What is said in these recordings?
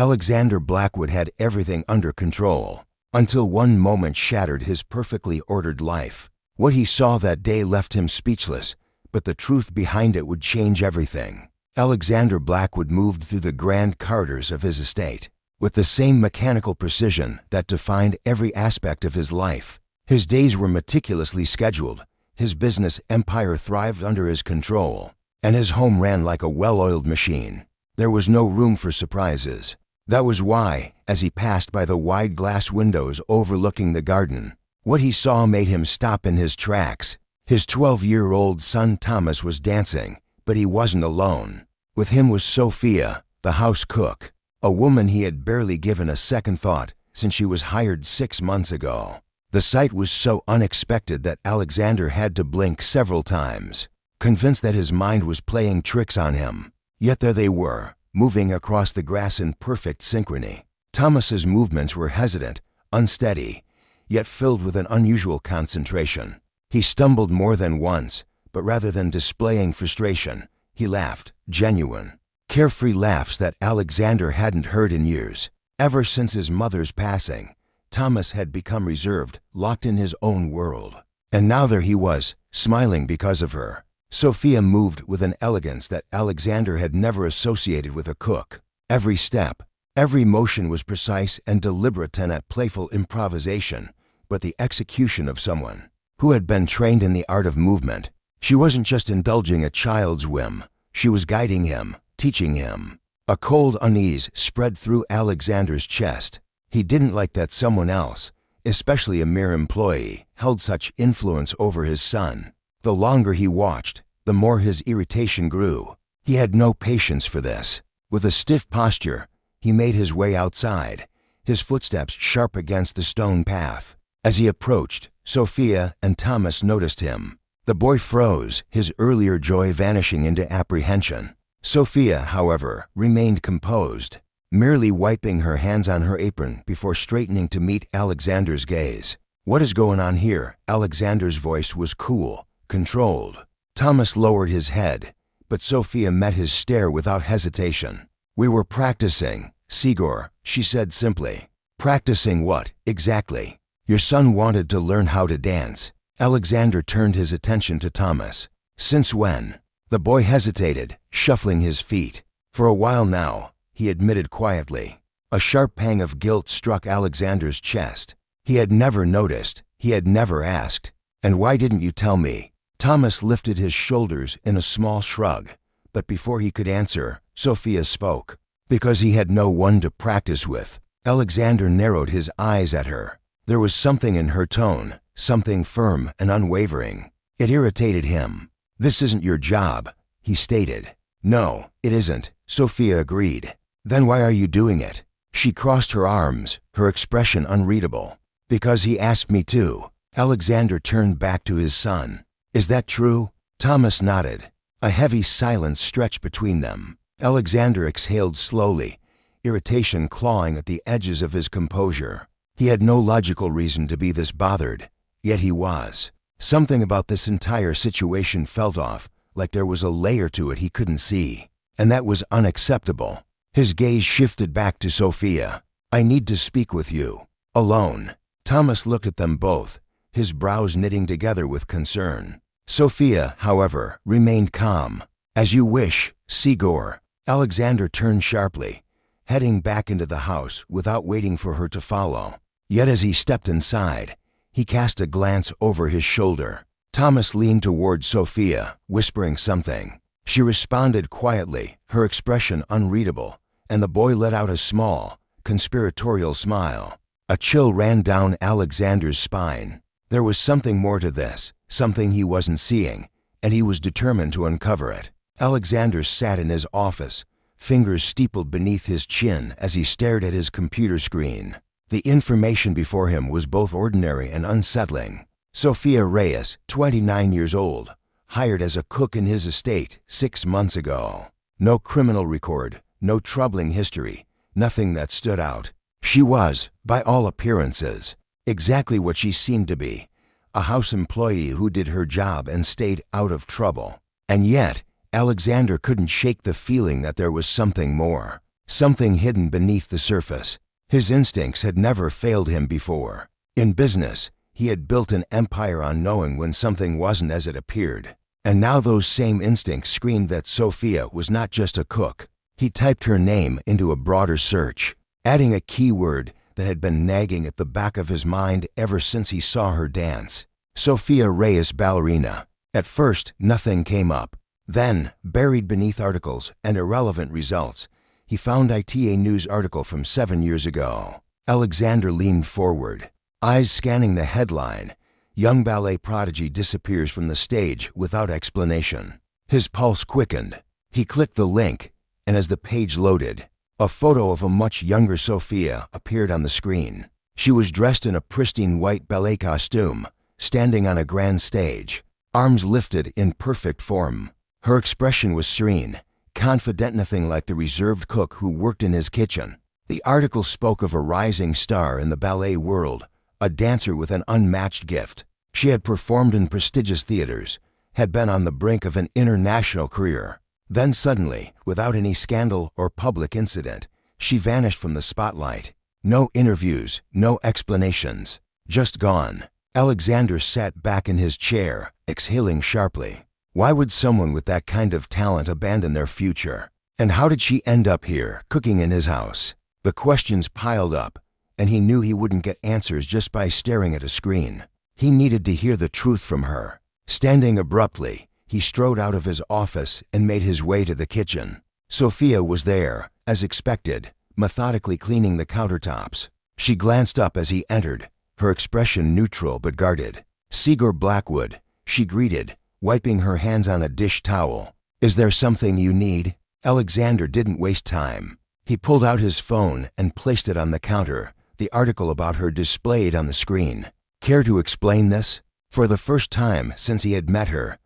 Alexander Blackwood had everything under control, until one moment shattered his perfectly ordered life. What he saw that day left him speechless, but the truth behind it would change everything. Alexander Blackwood moved through the grand corridors of his estate with the same mechanical precision that defined every aspect of his life. His days were meticulously scheduled, his business empire thrived under his control, and his home ran like a well-oiled machine. There was no room for surprises. That was why, as he passed by the wide glass windows overlooking the garden, what he saw made him stop in his tracks. His 12-year-old son Thomas was dancing, but he wasn't alone. With him was Sophia, the house cook, a woman he had barely given a second thought since she was hired 6 months ago. The sight was so unexpected that Alexander had to blink several times, convinced that his mind was playing tricks on him. Yet there they were, moving across the grass in perfect synchrony. Thomas's movements were hesitant, unsteady, yet filled with an unusual concentration. He stumbled more than once, but rather than displaying frustration, he laughed, genuine, carefree laughs that Alexander hadn't heard in years. Ever since his mother's passing, Thomas had become reserved, locked in his own world. And now there he was, smiling because of her. Sophia moved with an elegance that Alexander had never associated with a cook. Every step, every motion was precise and deliberate and at playful improvisation, but the execution of someone who had been trained in the art of movement. She wasn't just indulging a child's whim, she was guiding him, teaching him. A cold unease spread through Alexander's chest. He didn't like that someone else, especially a mere employee, held such influence over his son. The longer he watched, the more his irritation grew. He had no patience for this. With a stiff posture, he made his way outside, his footsteps sharp against the stone path. As he approached, Sophia and Thomas noticed him. The boy froze, his earlier joy vanishing into apprehension. Sophia, however, remained composed, merely wiping her hands on her apron before straightening to meet Alexander's gaze. "What is going on here?" Alexander's voice was cool, controlled. Thomas lowered his head, but Sophia met his stare without hesitation. "We were practicing, Sigor," she said simply. "Practicing what, exactly?" "Your son wanted to learn how to dance." Alexander turned his attention to Thomas. "Since when?" The boy hesitated, shuffling his feet. "For a while now," he admitted quietly. A sharp pang of guilt struck Alexander's chest. He had never noticed, he had never asked. "And why didn't you tell me?" Thomas lifted his shoulders in a small shrug, but before he could answer, Sophia spoke. "Because he had no one to practice with." Alexander narrowed his eyes at her. There was something in her tone, something firm and unwavering. It irritated him. "This isn't your job," he stated. "No, it isn't," Sophia agreed. "Then why are you doing it?" She crossed her arms, her expression unreadable. "Because he asked me to." Alexander turned back to his son. "Is that true?" Thomas nodded. A heavy silence stretched between them. Alexander exhaled slowly, irritation clawing at the edges of his composure. He had no logical reason to be this bothered, yet he was. Something about this entire situation felt off, like there was a layer to it he couldn't see, and that was unacceptable. His gaze shifted back to Sophia. "I need to speak with you. Alone." Thomas looked at them both, his brows knitting together with concern. Sophia, however, remained calm. "As you wish, Sigor." Alexander turned sharply, heading back into the house without waiting for her to follow. Yet as he stepped inside, he cast a glance over his shoulder. Thomas leaned toward Sophia, whispering something. She responded quietly, her expression unreadable, and the boy let out a small, conspiratorial smile. A chill ran down Alexander's spine. There was something more to this, something he wasn't seeing, and he was determined to uncover it. Alexander sat in his office, fingers steepled beneath his chin as he stared at his computer screen. The information before him was both ordinary and unsettling. Sophia Reyes, 29 years old, hired as a cook in his estate 6 months ago. No criminal record, no troubling history, nothing that stood out. She was, by all appearances, exactly what she seemed to be, a house employee who did her job and stayed out of trouble. And yet, Alexander couldn't shake the feeling that there was something more. something hidden beneath the surface. His instincts had never failed him before. In business, he had built an empire on knowing when something wasn't as it appeared. And now those same instincts screamed that Sophia was not just a cook. He typed her name into a broader search, adding a keyword that had been nagging at the back of his mind ever since he saw her dance. Sophia Reyes ballerina. At first, nothing came up. Then, buried beneath articles and irrelevant results, he found a news article from 7 years ago. Alexander leaned forward, eyes scanning the headline. Young ballet prodigy disappears from the stage without explanation. His pulse quickened. He clicked the link, and as the page loaded, a photo of a much younger Sophia appeared on the screen. She was dressed in a pristine white ballet costume, standing on a grand stage, arms lifted in perfect form. Her expression was serene, confident, nothing like the reserved cook who worked in his kitchen. The article spoke of a rising star in the ballet world, a dancer with an unmatched gift. She had performed in prestigious theaters, had been on the brink of an international career. Then suddenly, without any scandal or public incident, she vanished from the spotlight. No interviews, no explanations, just gone. Alexander sat back in his chair, exhaling sharply. Why would someone with that kind of talent abandon their future? And how did she end up here, cooking in his house? The questions piled up, and he knew he wouldn't get answers just by staring at a screen. He needed to hear the truth from her. Standing abruptly, he strode out of his office and made his way to the kitchen. Sophia was there, as expected, methodically cleaning the countertops. She glanced up as he entered, her expression neutral but guarded. "Seagur Blackwood," she greeted, wiping her hands on a dish towel. "Is there something you need?" Alexander didn't waste time. He pulled out his phone and placed it on the counter, the article about her displayed on the screen. Care to explain this? For the first time since he had met her,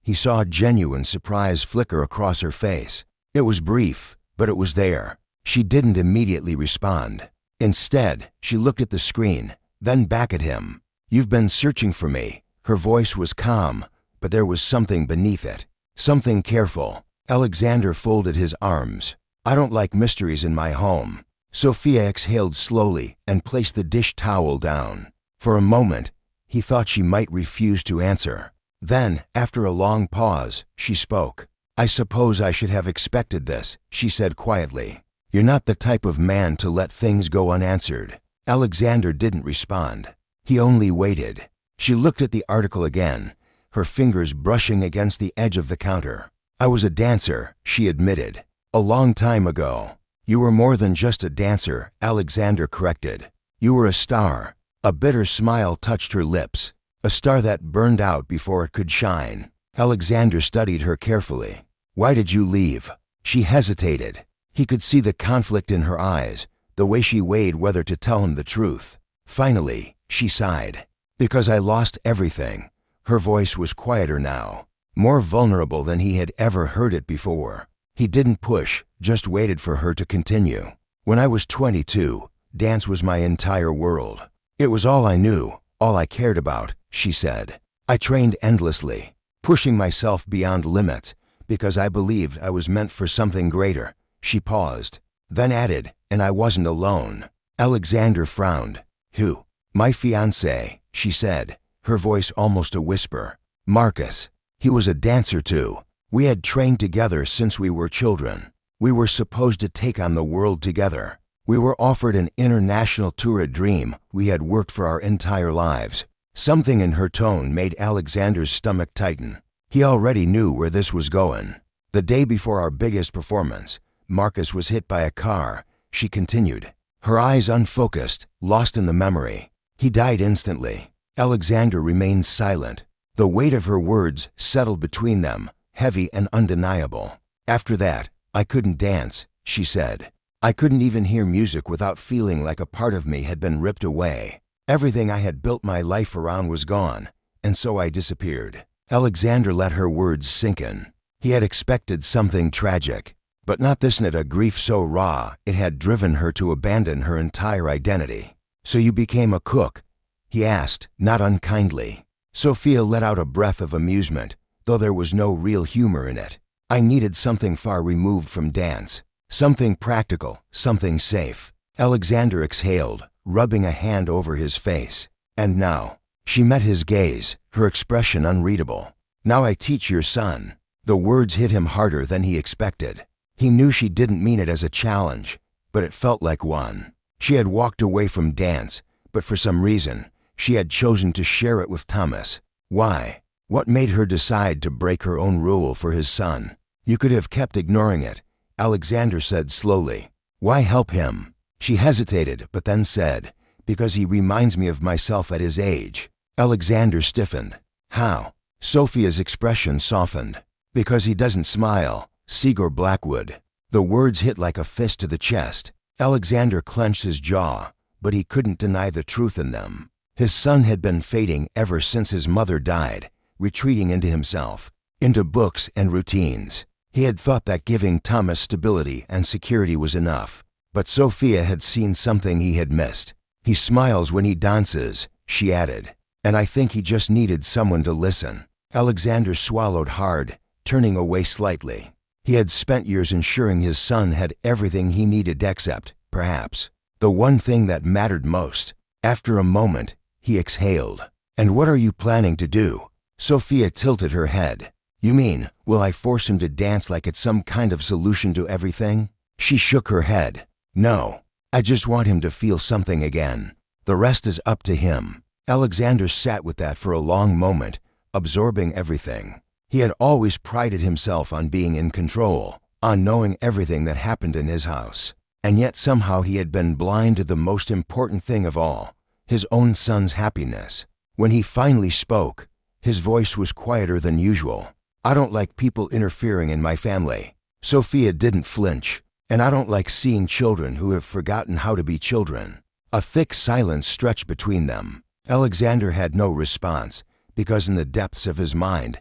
he saw a genuine surprise flicker across her face. It was brief, but it was there. She didn't immediately respond. Instead, she looked at the screen, then back at him. "You've been searching for me." Her voice was calm, but there was something beneath it. Something careful. Alexander folded his arms. "I don't like mysteries in my home." Sophia exhaled slowly and placed the dish towel down. For a moment, he thought she might refuse to answer. Then, after a long pause, she spoke. "I suppose I should have expected this," she said quietly. "You're not the type of man to let things go unanswered." Alexander didn't respond. He only waited. She looked at the article again, her fingers brushing against the edge of the counter. "I was a dancer," she admitted. "A long time ago." "You were more than just a dancer," Alexander corrected. "You were a star." A bitter smile touched her lips, a star that burned out before it could shine. Alexander studied her carefully. "Why did you leave?" She hesitated. He could see the conflict in her eyes, the way she weighed whether to tell him the truth. Finally, she sighed. "Because I lost everything." Her voice was quieter now, more vulnerable than he had ever heard it before. He didn't push, just waited for her to continue. "When I was 22, dance was my entire world. It was all I knew, all I cared about," she said. "I trained endlessly, pushing myself beyond limits, because I believed I was meant for something greater." She paused, then added, "And I wasn't alone." Alexander frowned. "Who?" "My fiancé," she said, her voice almost a whisper. "Marcus. He was a dancer too. We had trained together since we were children. We were supposed to take on the world together. We were offered an international tour, a dream we had worked for our entire lives." Something in her tone made Alexander's stomach tighten. He already knew where this was going. "The day before our biggest performance, Marcus was hit by a car," she continued, her eyes unfocused, lost in the memory. "He died instantly." Alexander remained silent. The weight of her words settled between them, heavy and undeniable. "After that, I couldn't dance," she said. "I couldn't even hear music without feeling like a part of me had been ripped away. Everything I had built my life around was gone, and so I disappeared." Alexander let her words sink in. He had expected something tragic, but not this, a grief so raw it had driven her to abandon her entire identity. "So you became a cook?" he asked, not unkindly. Sophia let out a breath of amusement, though there was no real humor in it. "I needed something far removed from dance." Something practical, something safe. Alexander exhaled, rubbing a hand over his face. And now, she met his gaze, her expression unreadable. Now I teach your son. The words hit him harder than he expected. He knew she didn't mean it as a challenge, but it felt like one. She had walked away from dance, but for some reason, she had chosen to share it with Thomas. Why? What made her decide to break her own rule for his son? You could have kept ignoring it, Alexander said slowly. Why help him? She hesitated, but then said, because he reminds me of myself at his age. Alexander stiffened. How? Sophia's expression softened. Because he doesn't smile, Sigurd Blackwood. The words hit like a fist to the chest. Alexander clenched his jaw, but he couldn't deny the truth in them. His son had been fading ever since his mother died, retreating into himself, into books and routines. He had thought that giving Thomas stability and security was enough, but Sophia had seen something he had missed. He smiles when he dances, she added, and I think he just needed someone to listen. Alexander swallowed hard, turning away slightly. He had spent years ensuring his son had everything he needed except, perhaps, the one thing that mattered most. After a moment, he exhaled. And what are you planning to do? Sophia tilted her head. You mean, will I force him to dance like it's some kind of solution to everything? She shook her head. No, I just want him to feel something again. The rest is up to him. Alexander sat with that for a long moment, absorbing everything. He had always prided himself on being in control, on knowing everything that happened in his house. And yet somehow he had been blind to the most important thing of all, his own son's happiness. When he finally spoke, his voice was quieter than usual. I don't like people interfering in my family. Sophia didn't flinch. And I don't like seeing children who have forgotten how to be children. A thick silence stretched between them. Alexander had no response, because in the depths of his mind,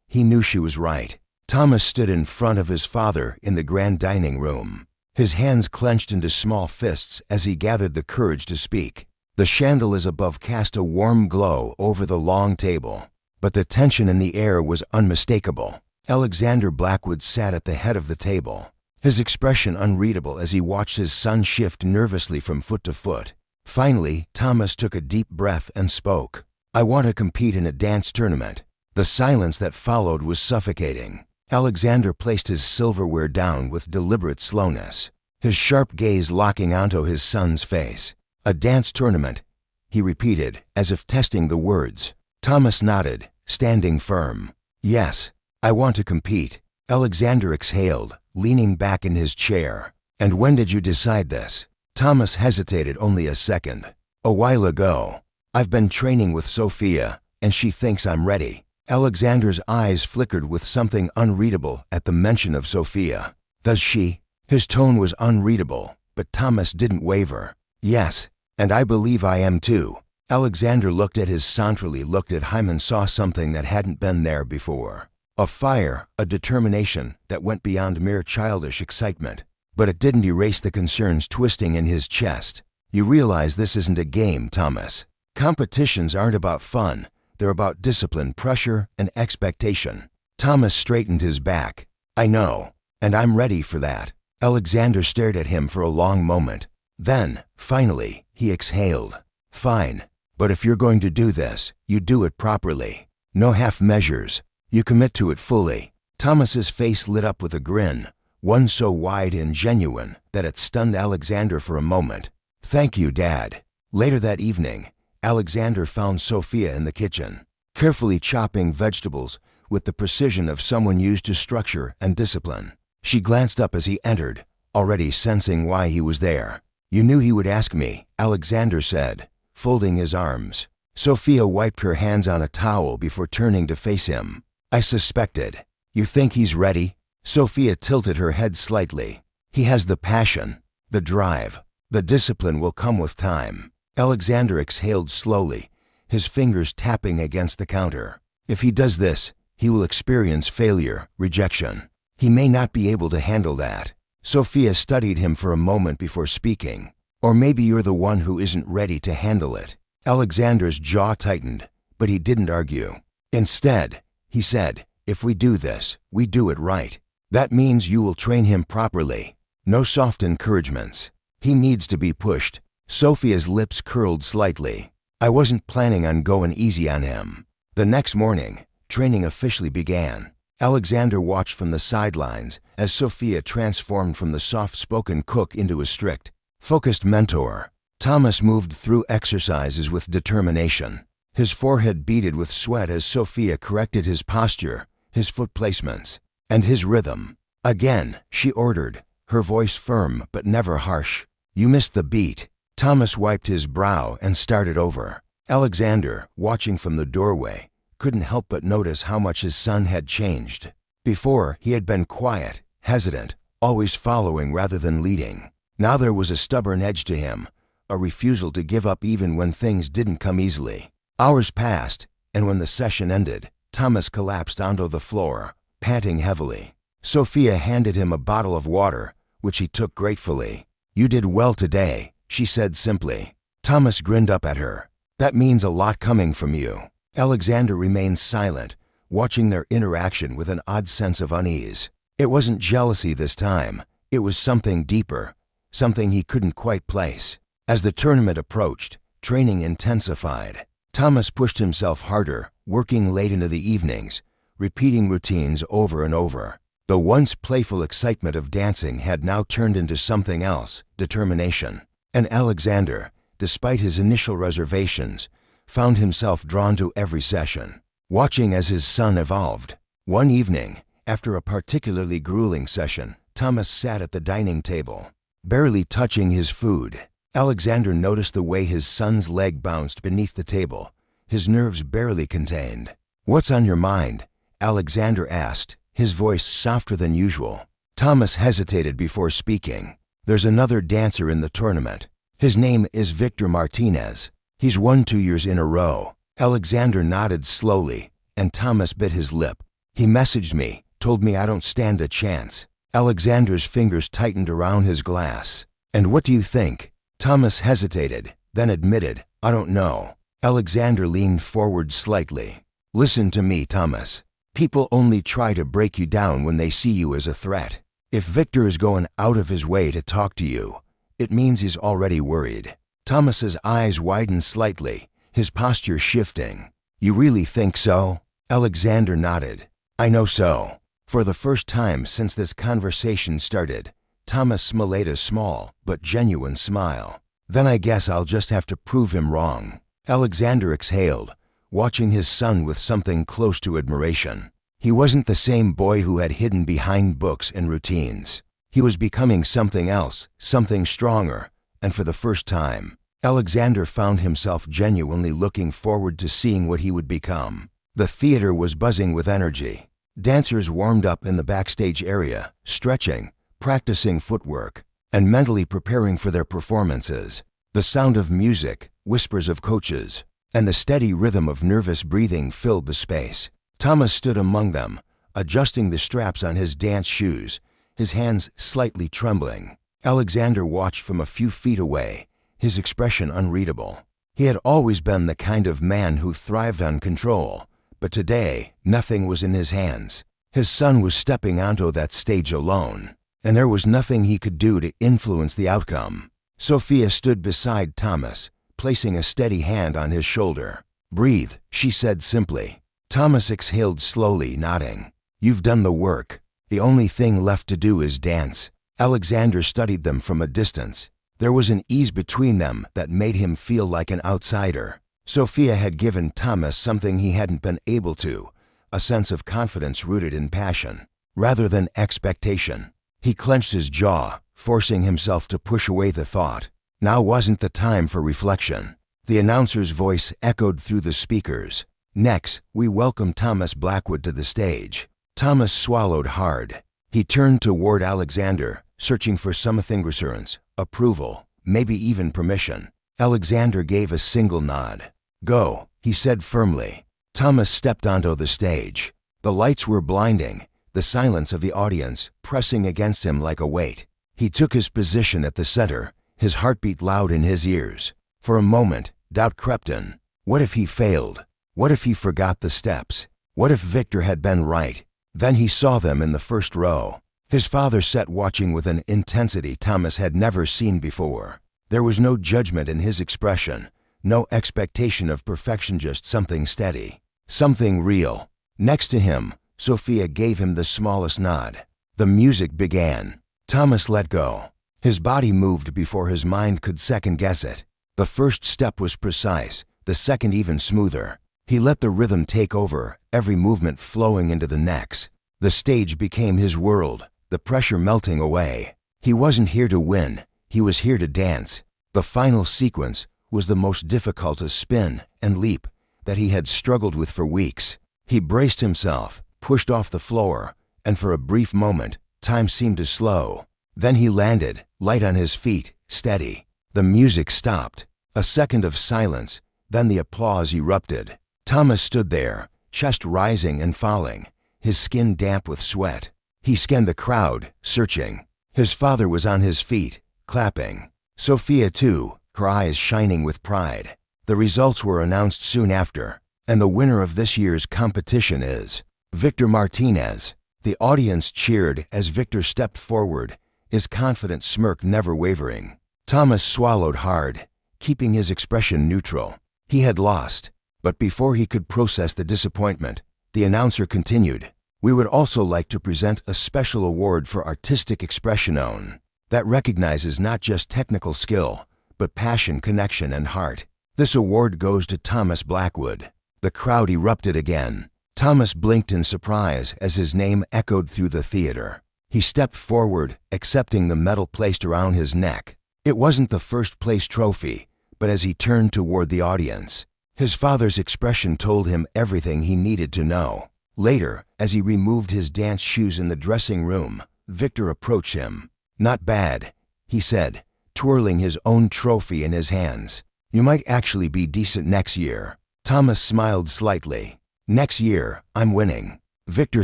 he knew she was right. Thomas stood in front of his father in the grand dining room. His hands clenched into small fists as he gathered the courage to speak. The chandeliers above cast a warm glow over the long table, but the tension in the air was unmistakable. Alexander Blackwood sat at the head of the table, his expression unreadable as he watched his son shift nervously from foot to foot. Finally, Thomas took a deep breath and spoke. I want to compete in a dance tournament. The silence that followed was suffocating. Alexander placed his silverware down with deliberate slowness, his sharp gaze locking onto his son's face. A dance tournament, he repeated, as if testing the words. Thomas nodded, standing firm. Yes, I want to compete. Alexander exhaled, leaning back in his chair. And when did you decide this? Thomas hesitated only a second. A while ago. I've been training with Sophia, and she thinks I'm ready. Alexander's eyes flickered with something unreadable at the mention of Sophia. Does she? His tone was unreadable, but Thomas didn't waver. Yes, and I believe I am too. Alexander looked at his centrally looked at him and saw something that hadn't been there before. A fire, a determination that went beyond mere childish excitement. But it didn't erase the concerns twisting in his chest. You realize this isn't a game, Thomas. Competitions aren't about fun. They're about discipline, pressure, and expectation. Thomas straightened his back. I know, and I'm ready for that. Alexander stared at him for a long moment. Then, finally, he exhaled. Fine, but if you're going to do this, you do it properly. No half measures. You commit to it fully. Thomas's face lit up with a grin, one so wide and genuine that it stunned Alexander for a moment. Thank you, Dad. Later that evening, Alexander found Sophia in the kitchen, carefully chopping vegetables with the precision of someone used to structure and discipline. She glanced up as he entered, already sensing why he was there. You knew he would ask me, Alexander said, folding his arms. Sophia wiped her hands on a towel before turning to face him. I suspected. You think he's ready? Sophia tilted her head slightly. He has the passion, the drive. The discipline will come with time. Alexander exhaled slowly, his fingers tapping against the counter. If he does this, he will experience failure, rejection. He may not be able to handle that. Sophia studied him for a moment before speaking. Or maybe you're the one who isn't ready to handle it. Alexander's jaw tightened, but he didn't argue. Instead, he said, if we do this, we do it right. That means you will train him properly. No soft encouragements. He needs to be pushed. Sophia's lips curled slightly. I wasn't planning on going easy on him. The next morning, training officially began. Alexander watched from the sidelines as Sophia transformed from the soft-spoken cook into a strict, focused mentor. Thomas moved through exercises with determination. His forehead beaded with sweat as Sophia corrected his posture, his foot placements, and his rhythm. Again, she ordered, her voice firm but never harsh. You missed the beat. Thomas wiped his brow and started over. Alexander, watching from the doorway, couldn't help but notice how much his son had changed. Before, he had been quiet, hesitant, always following rather than leading. Now there was a stubborn edge to him, a refusal to give up even when things didn't come easily. Hours passed, and when the session ended, Thomas collapsed onto the floor, panting heavily. Sophia handed him a bottle of water, which he took gratefully. You did well today, she said simply. Thomas grinned up at her. That means a lot coming from you. Alexander remained silent, watching their interaction with an odd sense of unease. It wasn't jealousy this time. It was something deeper, something he couldn't quite place. As the tournament approached, training intensified. Thomas pushed himself harder, working late into the evenings, repeating routines over and over. The once playful excitement of dancing had now turned into something else, determination. And Alexander, despite his initial reservations, found himself drawn to every session, watching as his son evolved. One evening, after a particularly grueling session, Thomas sat at the dining table, barely touching his food. Alexander noticed the way his son's leg bounced beneath the table, his nerves barely contained. What's on your mind? Alexander asked, his voice softer than usual. Thomas hesitated before speaking. There's another dancer in the tournament. His name is Victor Martinez. He's won 2 years in a row. Alexander nodded slowly, and Thomas bit his lip. He messaged me, told me I don't stand a chance. Alexander's fingers tightened around his glass. And what do you think? Thomas hesitated, then admitted, I don't know. Alexander leaned forward slightly. Listen to me, Thomas. People only try to break you down when they see you as a threat. If Victor is going out of his way to talk to you, it means he's already worried. Thomas's eyes widened slightly, his posture shifting. You really think so? Alexander nodded. I know so. For the first time since this conversation started, Thomas smiled a small but genuine smile. Then I guess I'll just have to prove him wrong. Alexander exhaled, watching his son with something close to admiration. He wasn't the same boy who had hidden behind books and routines. He was becoming something else, something stronger, and for the first time, Alexander found himself genuinely looking forward to seeing what he would become. The theater was buzzing with energy. Dancers warmed up in the backstage area, stretching, practicing footwork, and mentally preparing for their performances. The sound of music, whispers of coaches, and the steady rhythm of nervous breathing filled the space. Thomas stood among them, adjusting the straps on his dance shoes, his hands slightly trembling. Alexander watched from a few feet away, his expression unreadable. He had always been the kind of man who thrived on control, but today, nothing was in his hands. His son was stepping onto that stage alone, and there was nothing he could do to influence the outcome. Sophia stood beside Thomas, placing a steady hand on his shoulder. Breathe, she said simply. Thomas exhaled slowly, nodding. You've done the work. The only thing left to do is dance. Alexander studied them from a distance. There was an ease between them that made him feel like an outsider. Sophia had given Thomas something he hadn't been able to, a sense of confidence rooted in passion, rather than expectation. He clenched his jaw, forcing himself to push away the thought. Now wasn't the time for reflection. The announcer's voice echoed through the speakers. Next, we welcome Thomas Blackwood to the stage. Thomas swallowed hard. He turned toward Alexander, searching for something reassurance, approval, maybe even permission. Alexander gave a single nod. Go, he said firmly. Thomas stepped onto the stage. The lights were blinding, the silence of the audience pressing against him like a weight. He took his position at the center, his heartbeat loud in his ears. For a moment, doubt crept in. What if he failed? What if he forgot the steps? What if Victor had been right? Then he saw them in the first row. His father sat watching with an intensity Thomas had never seen before. There was no judgment in his expression, no expectation of perfection, just something steady, something real. Next to him, Sophia gave him the smallest nod. The music began. Thomas let go. His body moved before his mind could second-guess it. The first step was precise, the second even smoother. He let the rhythm take over, every movement flowing into the next. The stage became his world, the pressure melting away. He wasn't here to win, he was here to dance. The final sequence was the most difficult, a spin and leap that he had struggled with for weeks. He braced himself, pushed off the floor, and for a brief moment, time seemed to slow. Then he landed, light on his feet, steady. The music stopped. A second of silence, then the applause erupted. Thomas stood there, chest rising and falling, his skin damp with sweat. He scanned the crowd, searching. His father was on his feet, clapping. Sophia too, her eyes shining with pride. The results were announced soon after, and the winner of this year's competition is Victor Martinez. The audience cheered as Victor stepped forward, his confident smirk never wavering. Thomas swallowed hard, keeping his expression neutral. He had lost, but before he could process the disappointment, the announcer continued. We would also like to present a special award for artistic expression that recognizes not just technical skill, but passion, connection, and heart. This award goes to Thomas Blackwood. The crowd erupted again. Thomas blinked in surprise as his name echoed through the theater. He stepped forward, accepting the medal placed around his neck. It wasn't the first place trophy, but as he turned toward the audience, his father's expression told him everything he needed to know. Later, as he removed his dance shoes in the dressing room, Victor approached him. Not bad, he said, twirling his own trophy in his hands. You might actually be decent next year. Thomas smiled slightly. Next year, I'm winning. Victor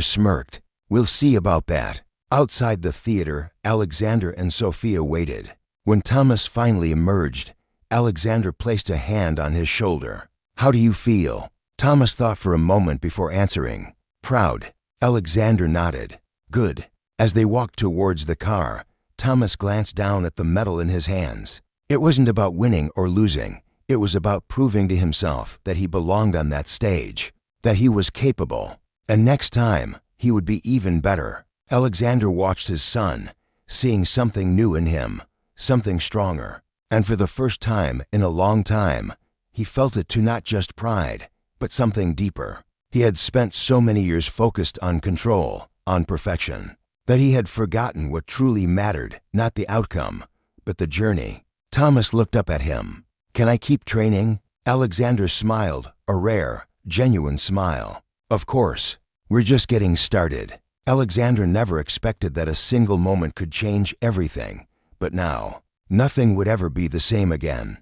smirked. We'll see about that. Outside the theater, Alexander and Sophia waited. When Thomas finally emerged, Alexander placed a hand on his shoulder. How do you feel? Thomas thought for a moment before answering. Proud. Alexander nodded. Good. As they walked towards the car, Thomas glanced down at the medal in his hands. It wasn't about winning or losing. It was about proving to himself that he belonged on that stage, that he was capable, and next time, he would be even better. Alexander watched his son, seeing something new in him, something stronger, and for the first time in a long time, he felt it to not just pride, but something deeper. He had spent so many years focused on control, on perfection, that he had forgotten what truly mattered, not the outcome, but the journey. Thomas looked up at him. Can I keep training? Alexander smiled, a rare, genuine smile. Of course. We're just getting started. Alexander never expected that a single moment could change everything, but now, nothing would ever be the same again.